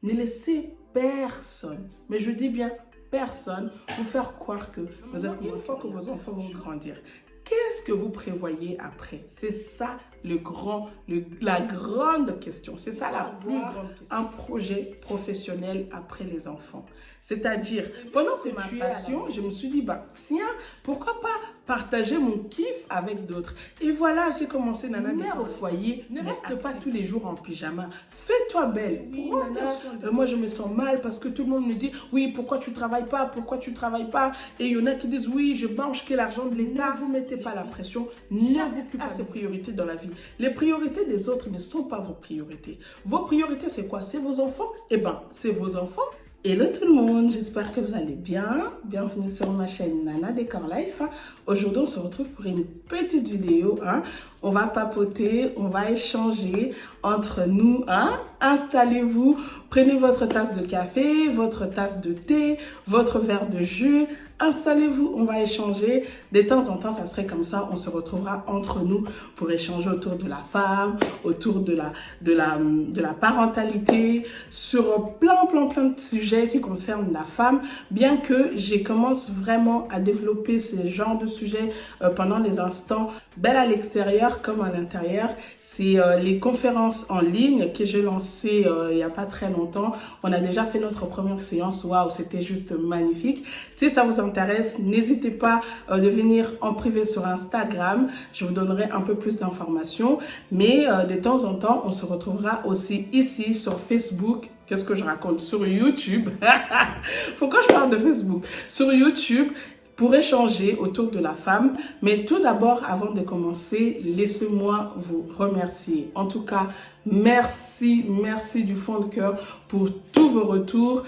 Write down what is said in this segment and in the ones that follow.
Ne laissez personne, mais je dis bien personne, vous faire croire que vous êtes une fois que vos enfants vont grandir. Qu'est-ce que vous prévoyez après? C'est ça la grande question. C'est ça la plus grande question. Un projet professionnel après les enfants. C'est-à-dire, pendant que ma passion, je me suis dit, bah, tiens, pourquoi pas partager mon kiff avec d'autres? Et voilà, j'ai commencé Nana Mère au foyer. Ne reste pas tous les jours en pyjama. Fais-toi belle. Moi, je me sens mal parce que tout le monde me dit, oui, pourquoi tu travailles pas? Pourquoi tu travailles pas? Et il y en a qui disent, oui, je mange que l'argent de l'État. Ne vous mettez pas la pression. Ne vous occupez pas de ces priorités dans la vie. Les priorités des autres ne sont pas vos priorités. Vos priorités, c'est quoi? C'est vos enfants? Eh bien, c'est vos enfants. Hello tout le monde, j'espère que vous allez bien. Bienvenue sur ma chaîne Nana Décor Life. Aujourd'hui, on se retrouve pour une petite vidéo. On va papoter, on va échanger entre nous. Installez-vous, prenez votre tasse de café, votre tasse de thé, votre verre de jus. Installez-vous, on va échanger. De temps en temps, ça serait comme ça. On se retrouvera entre nous pour échanger autour de la femme, autour de la parentalité, sur plein de sujets qui concernent la femme. Bien que je commence vraiment à développer ce genre de sujets pendant les instants belles à l'extérieur comme à l'intérieur. C'est les conférences en ligne que j'ai lancées il n'y a pas très longtemps. On a déjà fait notre première séance. Waouh, c'était juste magnifique. Si ça vous intéresse, n'hésitez pas de venir en privé sur Instagram. Je vous donnerai un peu plus d'informations. Mais de temps en temps, on se retrouvera aussi ici sur Facebook. Qu'est-ce que je raconte? Sur YouTube. Pourquoi je parle de Facebook? Sur YouTube, pour échanger autour de la femme. Mais tout d'abord, avant de commencer, laissez-moi vous remercier. En tout cas, merci du fond de cœur pour tous vos retours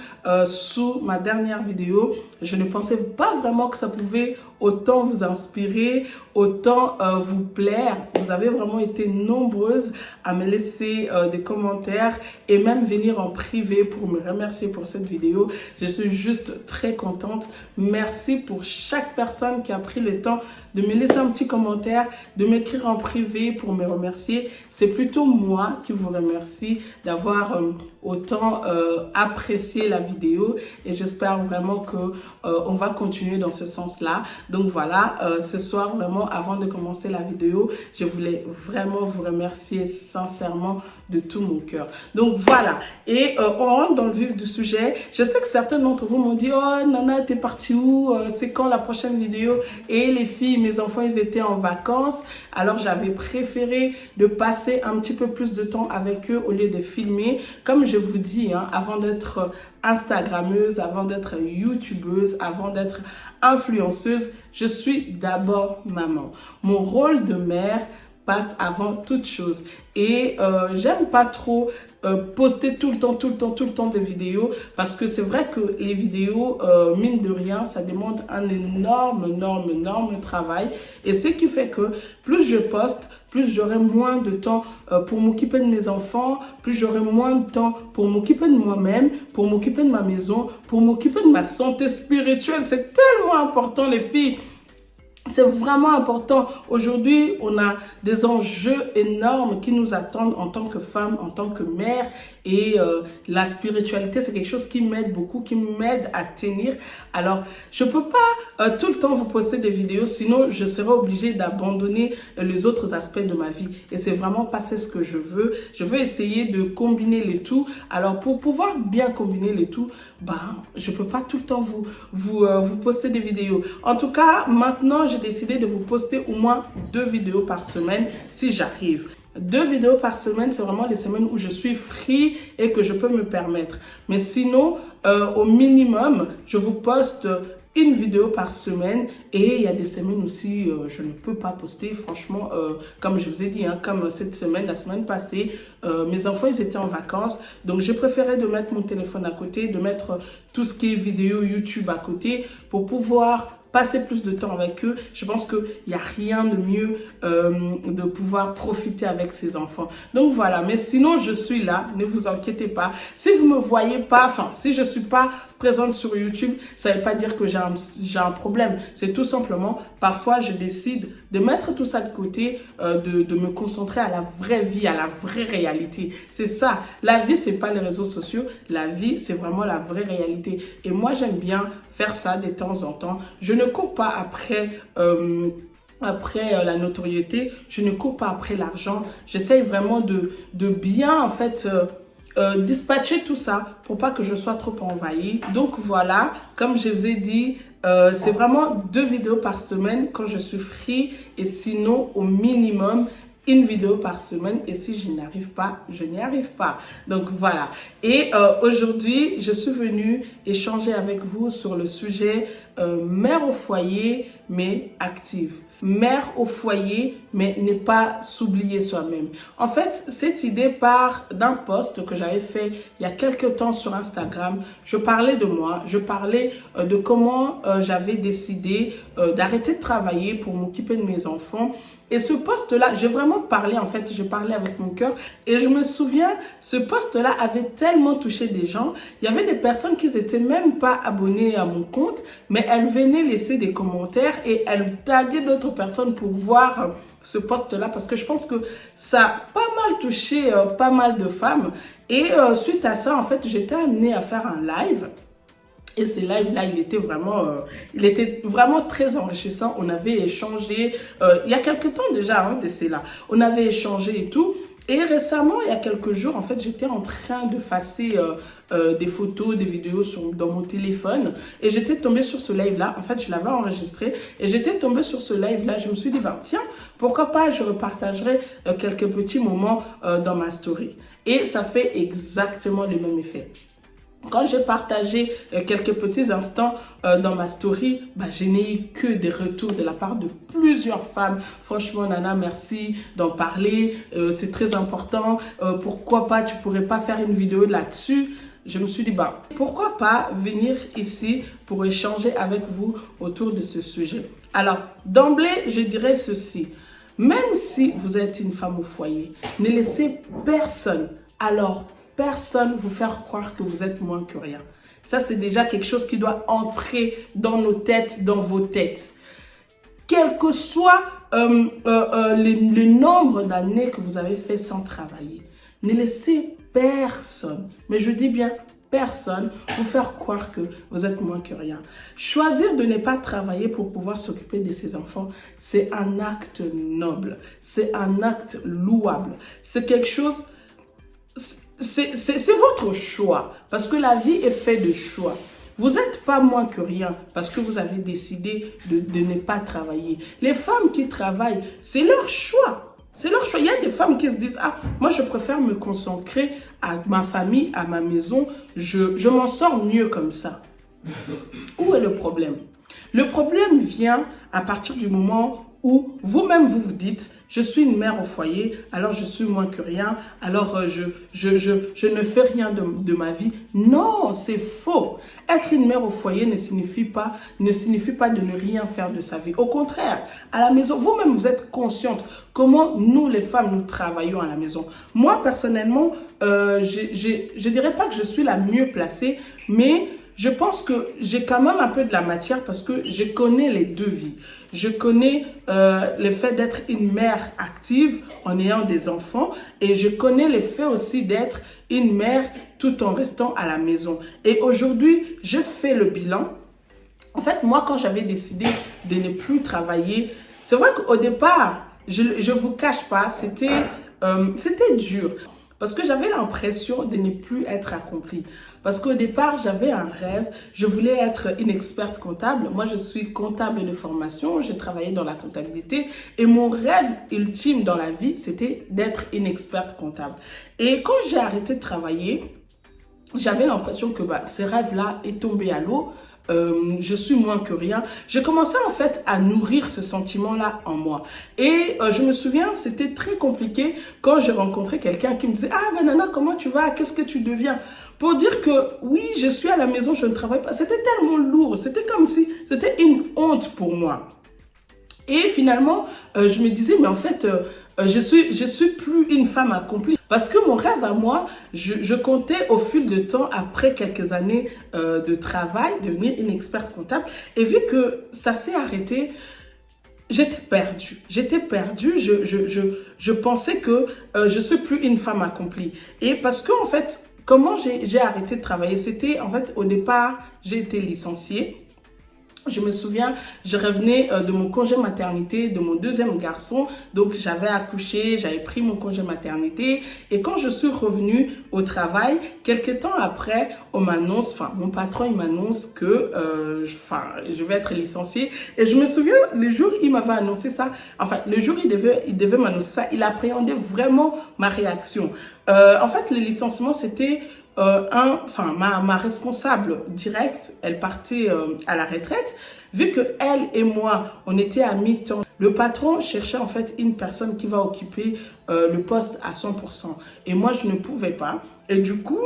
sous ma dernière vidéo. Je ne pensais pas vraiment que ça pouvait autant vous inspirer, autant vous plaire. Vous avez vraiment été nombreuses à me laisser des commentaires et même venir en privé pour me remercier pour cette vidéo. Je suis juste très contente. Merci pour chaque personne qui a pris le temps de me laisser un petit commentaire, de m'écrire en privé pour me remercier. C'est plutôt moi qui vous remercie d'avoir autant apprécié la vidéo et j'espère vraiment que on va continuer dans ce sens-là. Donc voilà, ce soir vraiment avant de commencer la vidéo, je voulais vraiment vous remercier sincèrement de tout mon cœur. Donc voilà, et on rentre dans le vif du sujet. Je sais que certains d'entre vous m'ont dit, oh Nana, t'es partie où? C'est quand la prochaine vidéo? Et les filles, mes enfants, ils étaient en vacances. Alors j'avais préféré de passer un petit peu plus de temps avec eux au lieu de filmer. Comme je vous dis, avant d'être Instagrammeuse, avant d'être YouTubeuse, avant d'être influenceuse, je suis d'abord maman. Mon rôle de mère passe avant toute chose. Et j'aime pas trop poster tout le temps des vidéos parce que c'est vrai que les vidéos, mine de rien, ça demande un énorme travail. Et ce qui fait que plus je poste, plus j'aurai moins de temps pour m'occuper de mes enfants, plus j'aurai moins de temps pour m'occuper de moi-même, pour m'occuper de ma maison, pour m'occuper de ma santé spirituelle. C'est tellement important, les filles. C'est vraiment important. Aujourd'hui, on a des enjeux énormes qui nous attendent en tant que femme, en tant que mère. Et la spiritualité, c'est quelque chose qui m'aide beaucoup, qui m'aide à tenir. Alors, je peux pas tout le temps vous poster des vidéos, sinon je serai obligée d'abandonner les autres aspects de ma vie. Et c'est vraiment pas ce que je veux. Je veux essayer de combiner les tout. Alors, pour pouvoir bien combiner les tout, je peux pas tout le temps vous poster des vidéos. En tout cas, maintenant, j'ai décidé de vous poster au moins 2 vidéos par semaine si j'arrive. 2 vidéos par semaine, c'est vraiment les semaines où je suis free et que je peux me permettre. Mais sinon, au minimum, je vous poste une vidéo par semaine et il y a des semaines aussi, je ne peux pas poster. Franchement, comme je vous ai dit, comme cette semaine, la semaine passée, mes enfants, ils étaient en vacances. Donc, j'ai préféré de mettre mon téléphone à côté, de mettre tout ce qui est vidéo YouTube à côté pour pouvoir passer plus de temps avec eux. Je pense qu'il n'y a rien de mieux de pouvoir profiter avec ses enfants. Donc voilà, mais sinon je suis là, ne vous inquiétez pas. Si vous me voyez pas, enfin si je suis pas présente sur YouTube, ça ne veut pas dire que j'ai un problème. C'est tout simplement, parfois je décide de mettre tout ça de côté, de me concentrer à la vraie vie, à la vraie réalité. C'est ça, la vie c'est pas les réseaux sociaux, la vie c'est vraiment la vraie réalité. Et moi j'aime bien faire ça de temps en temps. Je ne cours pas après la notoriété, je ne cours pas après l'argent. J'essaye vraiment de bien en fait dispatcher tout ça pour pas que je sois trop envahie. Donc voilà, comme je vous ai dit, c'est vraiment 2 vidéos par semaine quand je suis free, et sinon au minimum 1 vidéo par semaine, et si je n'y arrive pas, je n'y arrive pas. Donc voilà. Et aujourd'hui, je suis venue échanger avec vous sur le sujet mère au foyer mais active. Mère au foyer, mais ne pas s'oublier soi-même. En fait, cette idée part d'un post que j'avais fait il y a quelques temps sur Instagram. Je parlais de moi, je parlais de comment j'avais décidé d'arrêter de travailler pour m'occuper de mes enfants. Et ce post-là, j'ai vraiment parlé, en fait, j'ai parlé avec mon cœur. Et je me souviens, ce post-là avait tellement touché des gens. Il y avait des personnes qui n'étaient même pas abonnées à mon compte, mais elles venaient laisser des commentaires et elles taguaient d'autres personnes pour voir ce post-là, parce que je pense que ça a pas mal touché pas mal de femmes. Et suite à ça, en fait, j'étais amenée à faire un live. Et ce live-là, il était vraiment très enrichissant. On avait échangé, il y a quelques temps déjà, hein, de cela. On avait échangé et tout. Et récemment, il y a quelques jours, en fait, j'étais en train de effacer des photos, des vidéos dans mon téléphone. Et j'étais tombée sur ce live-là. En fait, je l'avais enregistré. Et j'étais tombée sur ce live-là. Je me suis dit, ben, tiens, pourquoi pas, je repartagerai quelques petits moments dans ma story. Et ça fait exactement le même effet. Quand j'ai partagé quelques petits instants dans ma story, bah, je n'ai eu que des retours de la part de plusieurs femmes. Franchement, Nana, merci d'en parler. C'est très important. Pourquoi pas, tu pourrais pas faire une vidéo là-dessus? Je me suis dit, bah, pourquoi pas venir ici pour échanger avec vous autour de ce sujet. Alors, d'emblée, je dirais ceci. Même si vous êtes une femme au foyer, ne laissez personne, alors personne vous faire croire que vous êtes moins que rien. Ça, c'est déjà quelque chose qui doit entrer dans nos têtes, dans vos têtes. Quel que soit le nombre d'années que vous avez fait sans travailler, ne laissez personne, mais je dis bien personne, vous faire croire que vous êtes moins que rien. Choisir de ne pas travailler pour pouvoir s'occuper de ses enfants, c'est un acte noble, c'est un acte louable, c'est quelque chose... C'est votre choix, parce que la vie est faite de choix. Vous n'êtes pas moins que rien parce que vous avez décidé de ne pas travailler. Les femmes qui travaillent, c'est leur choix. C'est leur choix. Il y a des femmes qui se disent, ah, moi je préfère me consacrer à ma famille, à ma maison. Je m'en sors mieux comme ça. Où est le problème? Le problème vient à partir du moment où vous-même vous vous dites, je suis une mère au foyer, alors je suis moins que rien, alors je ne fais rien de ma vie. Non, c'est faux. Être une mère au foyer ne signifie pas de ne rien faire de sa vie. Au contraire, à la maison, vous-même vous êtes consciente comment nous les femmes, nous travaillons à la maison. Moi, personnellement, je dirais pas que je suis la mieux placée, mais je pense que j'ai quand même un peu de la matière parce que je connais les deux vies. Je connais le fait d'être une mère active en ayant des enfants et je connais le fait aussi d'être une mère tout en restant à la maison. Et aujourd'hui, je fais le bilan. En fait, moi, quand j'avais décidé de ne plus travailler, c'est vrai qu'au départ, je vous cache pas, c'était dur. Parce que j'avais l'impression de ne plus être accomplie. Parce qu'au départ, j'avais un rêve. Je voulais être une experte comptable. Moi, je suis comptable de formation. J'ai travaillé dans la comptabilité. Et mon rêve ultime dans la vie, c'était d'être une experte comptable. Et quand j'ai arrêté de travailler, j'avais l'impression que ce rêve-là est tombé à l'eau. Je suis moins que rien. J'ai commencé en fait à nourrir ce sentiment-là en moi. Et je me souviens, c'était très compliqué quand j'ai rencontré quelqu'un qui me disait « Ah, ben Nana, comment tu vas? Qu'est-ce que tu deviens ?» pour dire que oui, je suis à la maison, je ne travaille pas. C'était tellement lourd, c'était comme si c'était une honte pour moi. Et finalement, je me disais, mais en fait, je suis plus une femme accomplie. Parce que mon rêve à moi, je comptais au fil de temps, après quelques années de travail, devenir une experte comptable. Et vu que ça s'est arrêté, j'étais perdue. Je pensais que je suis plus une femme accomplie. Et parce que, en fait, comment j'ai arrêté de travailler? C'était, en fait, au départ, j'ai été licenciée. Je me souviens, je revenais de mon congé maternité de mon deuxième garçon. Donc, j'avais accouché, j'avais pris mon congé maternité. Et quand je suis revenue au travail, quelques temps après, on m'annonce, mon patron, il m'annonce que je vais être licenciée. Et je me souviens, le jour où il m'avait annoncé ça, le jour où il devait m'annoncer ça, il appréhendait vraiment ma réaction. En fait, le licenciement, c'était... ma responsable directe, elle partait à la retraite. Vu que elle et moi, on était à mi-temps, le patron cherchait en fait une personne qui va occuper le poste à 100%. Et moi, je ne pouvais pas. Et du coup,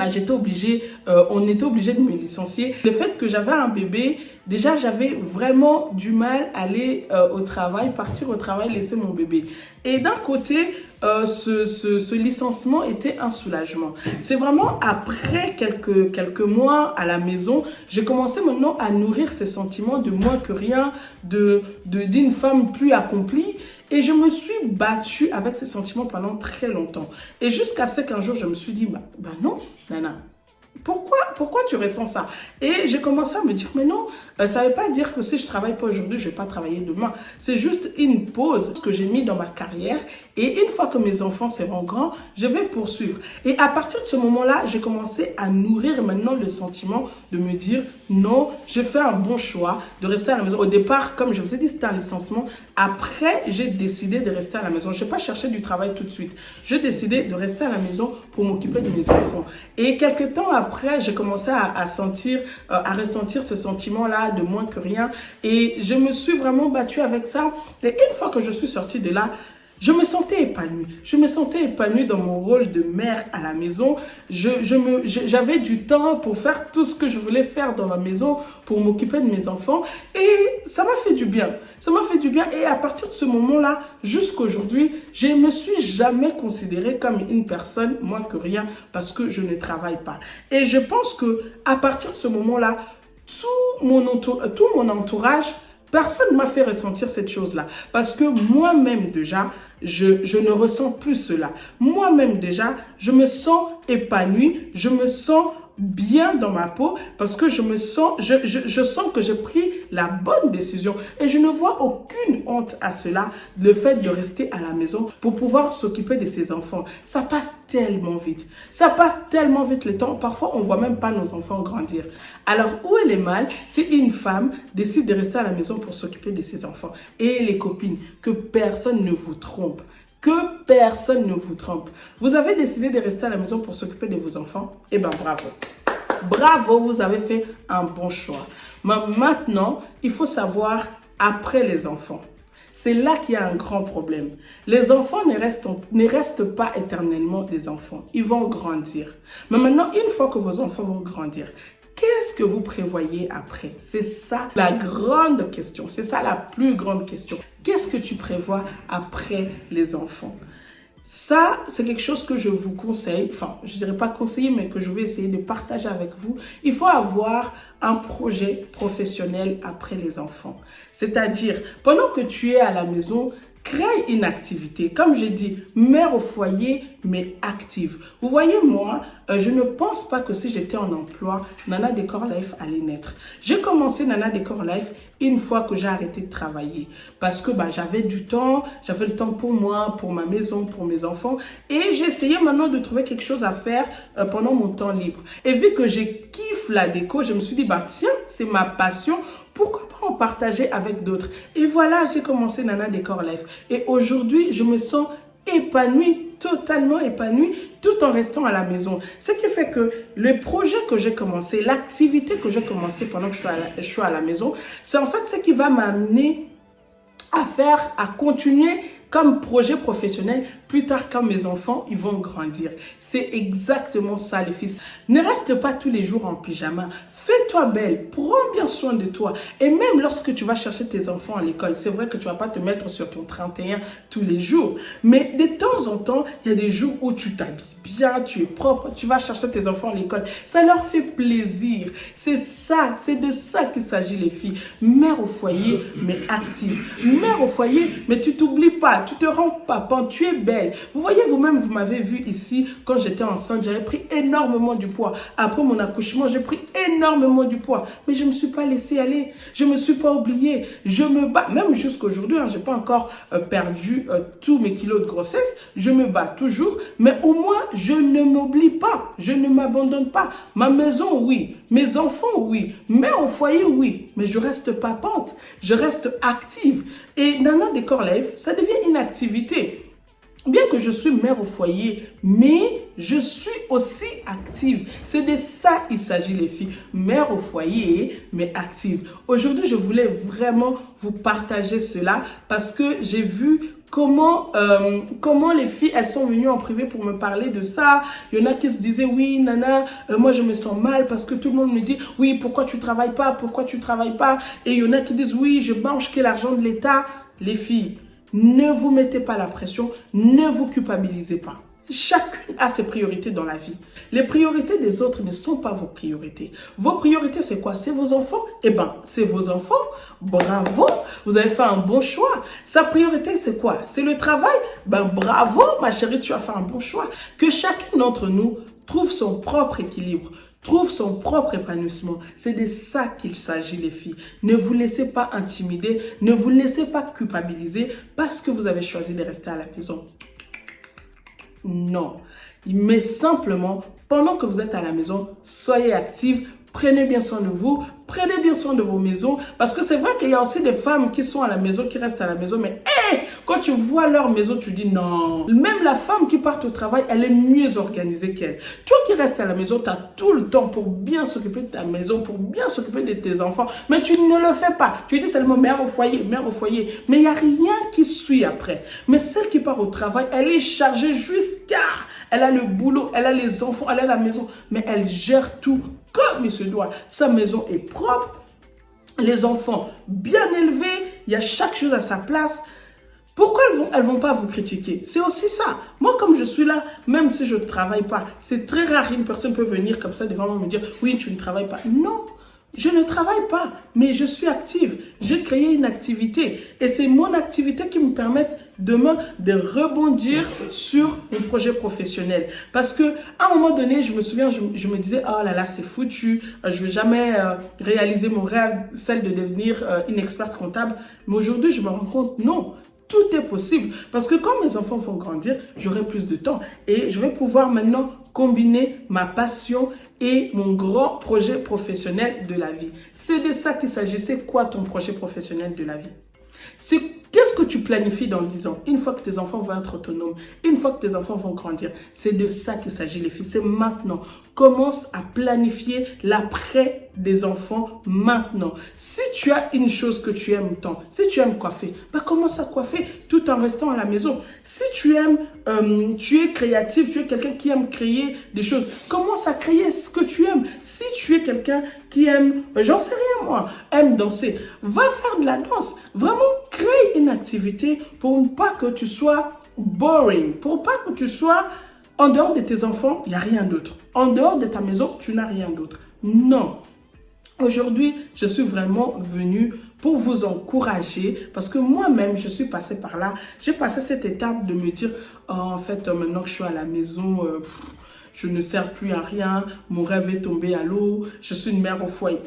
j'étais obligée, on était obligé de me licencier. Le fait que j'avais un bébé, déjà j'avais vraiment du mal à aller au travail, partir au travail, laisser mon bébé. Et d'un côté, ce licenciement était un soulagement. C'est vraiment après quelques mois à la maison, j'ai commencé maintenant à nourrir ces sentiments de moins que rien, d'une femme plus accomplie. Et je me suis battue avec ces sentiments pendant très longtemps. Et jusqu'à ce qu'un jour, je me suis dit, non, Nana, pourquoi tu ressens ça? Et j'ai commencé à me dire, mais non, ça ne veut pas dire que si je ne travaille pas aujourd'hui, je ne vais pas travailler demain. C'est juste une pause que j'ai mis dans ma carrière. Et une fois que mes enfants seront grands, je vais poursuivre. Et à partir de ce moment-là, j'ai commencé à nourrir maintenant le sentiment de me dire, non, j'ai fait un bon choix de rester à la maison. Au départ, comme je vous ai dit, c'était un licenciement. Après, j'ai décidé de rester à la maison. Je n'ai pas cherché du travail tout de suite. J'ai décidé de rester à la maison pour m'occuper de mes enfants. Et quelques temps après, j'ai commencé à ressentir ce sentiment-là de moins que rien. Et je me suis vraiment battue avec ça. Et une fois que je suis sortie de là, je me sentais épanouie. Je me sentais épanouie dans mon rôle de mère à la maison. J'avais du temps pour faire tout ce que je voulais faire dans la maison, pour m'occuper de mes enfants. Et ça m'a fait du bien. Ça m'a fait du bien. Et à partir de ce moment-là, jusqu'à aujourd'hui, je ne me suis jamais considérée comme une personne moins que rien parce que je ne travaille pas. Et je pense que à partir de ce moment-là, tout mon entourage, personne ne m'a fait ressentir cette chose-là. Parce que moi-même déjà, je ne ressens plus cela. Moi-même déjà, je me sens épanouie, je me sens bien dans ma peau parce que je sens que j'ai pris la bonne décision et je ne vois aucune honte à cela, le fait de rester à la maison pour pouvoir s'occuper de ses enfants. Ça passe tellement vite. Ça passe tellement vite le temps. Parfois, on ne voit même pas nos enfants grandir. Alors, où est le mal si une femme décide de rester à la maison pour s'occuper de ses enfants? Et les copines, que personne ne vous trompe. Que personne ne vous trompe. Vous avez décidé de rester à la maison pour s'occuper de vos enfants? Eh bien, bravo. Bravo, vous avez fait un bon choix. Mais maintenant, il faut savoir après les enfants. C'est là qu'il y a un grand problème. Les enfants ne restent pas éternellement des enfants. Ils vont grandir. Mais maintenant, une fois que vos enfants vont grandir, qu'est-ce que vous prévoyez après? C'est ça la grande question. C'est ça la plus grande question. Qu'est-ce que tu prévois après les enfants? Ça, c'est quelque chose que je vous conseille. Je dirais pas conseiller, mais que je vais essayer de partager avec vous. Il faut avoir un projet professionnel après les enfants. C'est-à-dire, pendant que tu es à la maison, crée une activité. Comme j'ai dit, mère au foyer, mais active. Vous voyez, moi, je ne pense pas que si j'étais en emploi, Nana Décor Life allait naître. J'ai commencé Nana Décor Life une fois que j'ai arrêté de travailler. Parce que j'avais du temps, j'avais le temps pour moi, pour ma maison, pour mes enfants. Et j'essayais maintenant de trouver quelque chose à faire pendant mon temps libre. Et vu que je kiffe la déco, je me suis dit, tiens, c'est ma passion. Pourquoi pas en partager avec d'autres? Et voilà, j'ai commencé Nana Décor Life. Et aujourd'hui, je me sens épanouie, totalement épanouie, tout en restant à la maison. Ce qui fait que le projet que j'ai commencé, l'activité que j'ai commencé pendant que je suis à la maison, c'est en fait ce qui va m'amener à continuer comme projet professionnel plus tard quand mes enfants, ils vont grandir. C'est exactement ça les filles. Ne reste pas tous les jours en pyjama. Fais-toi belle, prends bien soin de toi. Et même lorsque tu vas chercher tes enfants à l'école, c'est vrai que tu vas pas te mettre sur ton 31 tous les jours. Mais de temps en temps, il y a des jours où tu t'habilles bien, tu es propre, tu vas chercher tes enfants à l'école. Ça leur fait plaisir. C'est ça, c'est de ça qu'il s'agit les filles. Mère au foyer, mais active. Mère au foyer, mais tu t'oublies pas, tu te rends pas pente, tu es belle. Vous voyez vous-même, vous m'avez vu ici, quand j'étais enceinte, j'avais pris énormément du poids. Après mon accouchement, j'ai pris énormément du poids. Mais je me suis pas laissée aller. Je me suis pas oubliée. Je me bats, même jusqu'aujourd'hui, j'ai pas encore perdu tous mes kilos de grossesse. Je me bats toujours, mais au moins, je ne m'oublie pas. Je ne m'abandonne pas. Ma maison, oui. Mes enfants, oui. Mère au foyer, oui. Mais je reste pas pente. Je reste active. Et Nana Décore Live, ça devient une activité. Bien que je suis mère au foyer, mais je suis aussi active. C'est de ça il s'agit les filles. Mère au foyer, mais active. Aujourd'hui, je voulais vraiment vous partager cela parce que j'ai vu comment les filles, elles sont venues en privé pour me parler de ça. Il y en a qui se disaient, oui, Nana, moi je me sens mal parce que tout le monde me dit, oui, pourquoi tu travailles pas, pourquoi tu travailles pas? Et il y en a qui disent, oui, je mange que l'argent de l'État. Les filles, ne vous mettez pas la pression, ne vous culpabilisez pas. Chacune a ses priorités dans la vie. Les priorités des autres ne sont pas vos priorités. Vos priorités, c'est quoi? C'est vos enfants? Eh bien, c'est vos enfants. Bravo, vous avez fait un bon choix. Sa priorité, c'est quoi? C'est le travail? Ben bravo, ma chérie, tu as fait un bon choix. Que chacun d'entre nous trouve son propre équilibre, trouve son propre épanouissement. C'est de ça qu'il s'agit, les filles. Ne vous laissez pas intimider, ne vous laissez pas culpabiliser parce que vous avez choisi de rester à la maison. Non, mais simplement, pendant que vous êtes à la maison, soyez active, prenez bien soin de vous, prenez bien soin de vos maisons, parce que c'est vrai qu'il y a aussi des femmes qui sont à la maison, qui restent à la maison, mais quand tu vois leur maison, tu dis non. Même la femme qui part au travail, elle est mieux organisée qu'elle. Toi qui restes à la maison, tu as tout le temps pour bien s'occuper de ta maison, pour bien s'occuper de tes enfants, mais tu ne le fais pas. Tu dis seulement mère au foyer, mais il n'y a rien qui suit après. Mais celle qui part au travail, elle est chargée jusqu'à... Elle a le boulot, elle a les enfants, elle a la maison, mais elle gère tout comme il se doit. Sa maison est propre, les enfants bien élevés, il y a chaque chose à sa place. Pourquoi elles vont pas vous critiquer? C'est aussi ça. Moi, comme je suis là, même si je ne travaille pas, c'est très rare, une personne peut venir comme ça devant moi me dire « Oui, tu ne travailles pas. » Non, je ne travaille pas, mais je suis active. J'ai créé une activité et c'est mon activité qui me permet demain de rebondir sur mon projet professionnel. Parce que à un moment donné, je me souviens, je me disais, oh là là, c'est foutu, je vais jamais réaliser mon rêve, celle de devenir une experte comptable. Mais aujourd'hui, je me rends compte, non, tout est possible. Parce que quand mes enfants vont grandir, j'aurai plus de temps et je vais pouvoir maintenant combiner ma passion et mon grand projet professionnel de la vie. C'est de ça qu'il s'agit. C'est quoi ton projet professionnel de la vie? C'est qu'est-ce que tu planifies dans 10 ans? Une fois que tes enfants vont être autonomes, une fois que tes enfants vont grandir. C'est de ça qu'il s'agit les filles. C'est maintenant. Commence à planifier l'après des enfants maintenant. Si tu as une chose que tu aimes tant, si tu aimes coiffer, bah commence à coiffer tout en restant à la maison. Si tu aimes, tu es créatif, tu es quelqu'un qui aime créer des choses, commence à créer ce que tu aimes. Si tu es quelqu'un qui aime, j'en sais rien moi, aime danser, va faire de la danse. Vraiment, crée une activité pour ne pas que tu sois boring, pour pas que tu sois en dehors de tes enfants, il n'y a rien d'autre. En dehors de ta maison, tu n'as rien d'autre. Non. Aujourd'hui, je suis vraiment venue pour vous encourager parce que moi-même, je suis passée par là. J'ai passé cette étape de me dire, oh, en fait, maintenant que je suis à la maison, je ne sers plus à rien, mon rêve est tombé à l'eau, je suis une mère au foyer.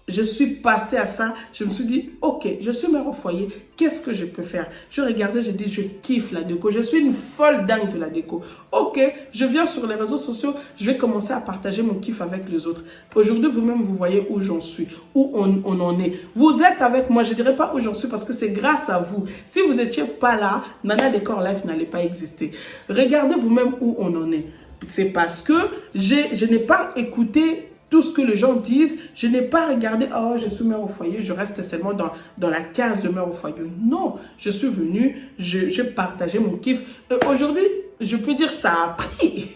Je suis passée à ça, je me suis dit, ok, je suis mère au foyer, qu'est-ce que je peux faire? Je regardais, j'ai dit, je kiffe la déco, je suis une folle dingue de la déco. Ok, je viens sur les réseaux sociaux, je vais commencer à partager mon kiff avec les autres. Aujourd'hui, vous-même, vous voyez où j'en suis, où on en est. Vous êtes avec moi, je ne dirais pas où j'en suis parce que c'est grâce à vous. Si vous n'étiez pas là, Nana Décore Live n'allait pas exister. Regardez vous-même où on en est. C'est parce que je n'ai pas écouté tout ce que les gens disent. Je n'ai pas regardé, oh, je suis mère au foyer, je reste seulement dans la case de mère au foyer. Non, je suis venue, j'ai partagé mon kiff. Aujourd'hui, je peux dire ça a pris.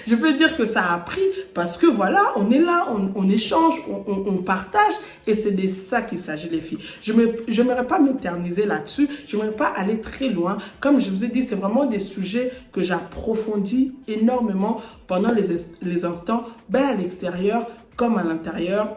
Je peux dire que ça a pris parce que voilà, on est là, on échange, on partage et c'est de ça qu'il s'agit les filles. Je n'aimerais pas m'éterniser là-dessus, je n'aimerais pas aller très loin. Comme je vous ai dit, c'est vraiment des sujets que j'approfondis énormément pendant les instants, à l'extérieur comme à l'intérieur.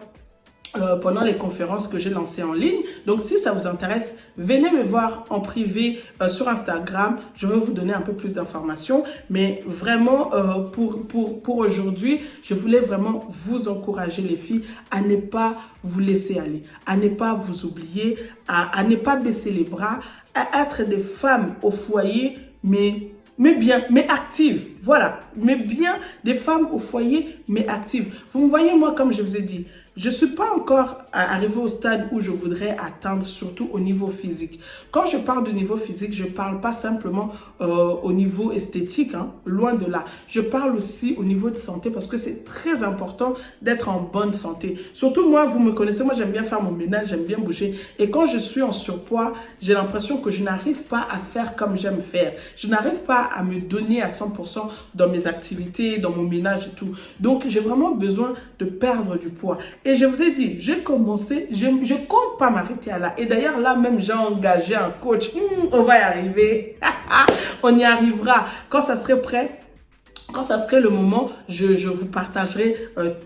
Pendant les conférences que j'ai lancées en ligne. Donc, si ça vous intéresse, venez me voir en privé sur Instagram. Je vais vous donner un peu plus d'informations. Mais vraiment, pour aujourd'hui, je voulais vraiment vous encourager, les filles, à ne pas vous laisser aller, à ne pas vous oublier, à ne pas baisser les bras, à être des femmes au foyer, mais bien, mais actives. Voilà, mais bien des femmes au foyer, mais actives. Vous me voyez, moi, comme je vous ai dit, je ne suis pas encore arrivée au stade où je voudrais atteindre, surtout au niveau physique. Quand je parle de niveau physique, je ne parle pas simplement au niveau esthétique, hein, loin de là. Je parle aussi au niveau de santé parce que c'est très important d'être en bonne santé. Surtout moi, vous me connaissez, moi j'aime bien faire mon ménage, j'aime bien bouger. Et quand je suis en surpoids, j'ai l'impression que je n'arrive pas à faire comme j'aime faire. Je n'arrive pas à me donner à 100% dans mes activités, dans mon ménage et tout. Donc j'ai vraiment besoin de perdre du poids. Et je vous ai dit, j'ai commencé, je compte pas m'arrêter à là. Et d'ailleurs, là même, j'ai engagé un coach. On va y arriver. On y arrivera. Quand ça serait prêt, quand ça serait le moment, je vous partagerai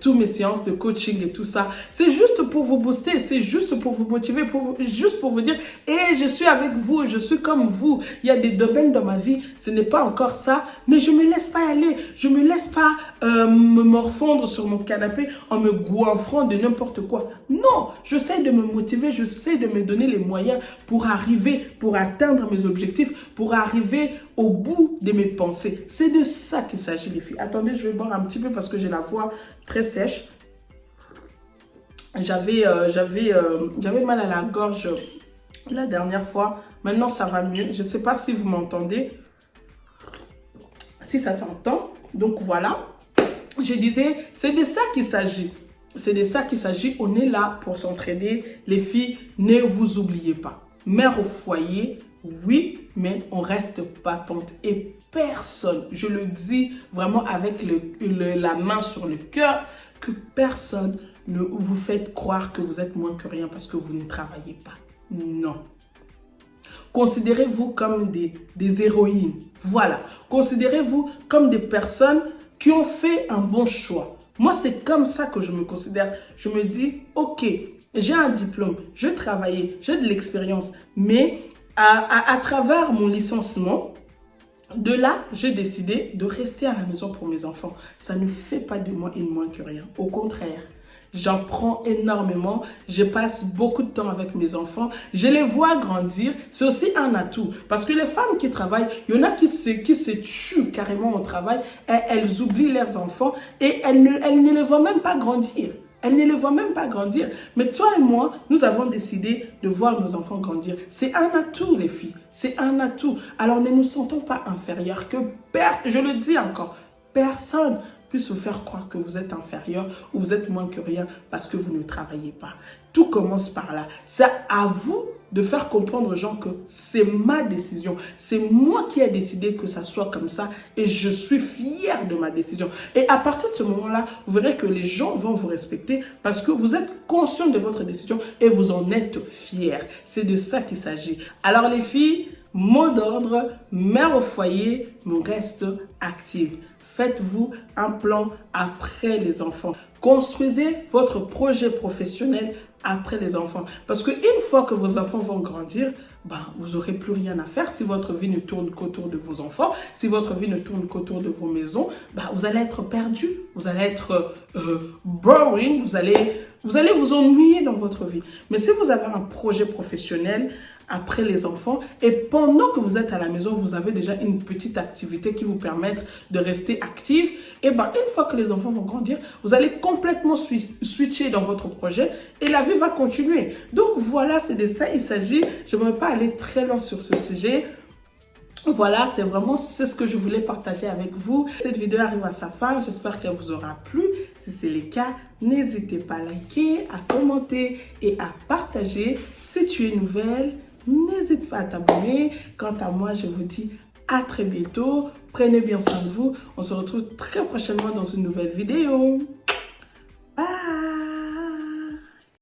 tous mes séances de coaching et tout ça. C'est juste pour vous booster, c'est juste pour vous motiver, juste pour vous dire, je suis avec vous, je suis comme vous. Il y a des domaines dans ma vie, ce n'est pas encore ça, mais je me laisse pas aller. Je me laisse pas me morfondre sur mon canapé en me goinfrant de n'importe quoi. Non, j'essaie de me motiver, j'essaie de me donner les moyens pour arriver, pour atteindre mes objectifs, pour arriver au bout de mes pensées. C'est de ça qu'il s'agit, les filles. Attendez, je vais boire un petit peu parce que j'ai la voix très sèche. J'avais mal à la gorge la dernière fois. Maintenant, ça va mieux. Je ne sais pas si vous m'entendez. Si ça s'entend. Donc, voilà. Je disais, c'est de ça qu'il s'agit. C'est de ça qu'il s'agit. On est là pour s'entraider. Les filles, ne vous oubliez pas. Mère au foyer, oui, mais on reste patente. Et personne, je le dis vraiment avec la main sur le cœur, que personne ne vous fait croire que vous êtes moins que rien parce que vous ne travaillez pas. Non. Considérez-vous comme des héroïnes. Voilà. Considérez-vous comme des personnes qui ont fait un bon choix. Moi, c'est comme ça que je me considère. Je me dis, ok, j'ai un diplôme, je travaillais, j'ai de l'expérience, mais à travers mon licenciement, de là, j'ai décidé de rester à la maison pour mes enfants. Ça ne fait pas de moi une moins que rien. Au contraire, j'en prends énormément. Je passe beaucoup de temps avec mes enfants. Je les vois grandir. C'est aussi un atout. Parce que les femmes qui travaillent, il y en a qui se tuent carrément au travail. Elles oublient leurs enfants et elles ne les voient même pas grandir. Elle ne les voit même pas grandir. Mais toi et moi, nous avons décidé de voir nos enfants grandir. C'est un atout, les filles. C'est un atout. Alors, ne nous sentons pas inférieurs que personne. Je le dis encore, personne puisse vous faire croire que vous êtes inférieur ou vous êtes moins que rien parce que vous ne travaillez pas. Tout commence par là. C'est à vous de faire comprendre aux gens que c'est ma décision. C'est moi qui ai décidé que ça soit comme ça et je suis fière de ma décision. Et à partir de ce moment-là, vous verrez que les gens vont vous respecter parce que vous êtes conscient de votre décision et vous en êtes fiers. C'est de ça qu'il s'agit. Alors les filles, mot d'ordre, mère au foyer, mais on reste active. Faites-vous un plan après les enfants. Construisez votre projet professionnel après les enfants. Parce qu'une fois que vos enfants vont grandir, vous n'aurez plus rien à faire. Si votre vie ne tourne qu'autour de vos enfants, si votre vie ne tourne qu'autour de vos maisons, vous allez être perdu. Vous allez être boring. Vous allez vous ennuyer dans votre vie. Mais si vous avez un projet professionnel après les enfants et pendant que vous êtes à la maison, vous avez déjà une petite activité qui vous permette de rester active, et une fois que les enfants vont grandir, vous allez complètement switcher dans votre projet et la vie va continuer. Donc voilà, c'est de ça il s'agit. Je ne vais pas aller très loin sur ce sujet. Voilà, c'est ce que je voulais partager avec vous. Cette vidéo arrive à sa fin. J'espère qu'elle vous aura plu. Si c'est le cas, n'hésitez pas à liker, à commenter et à partager. Si tu es nouvelle, n'hésite pas à t'abonner. Quant à moi, je vous dis à très bientôt. Prenez bien soin de vous. On se retrouve très prochainement dans une nouvelle vidéo.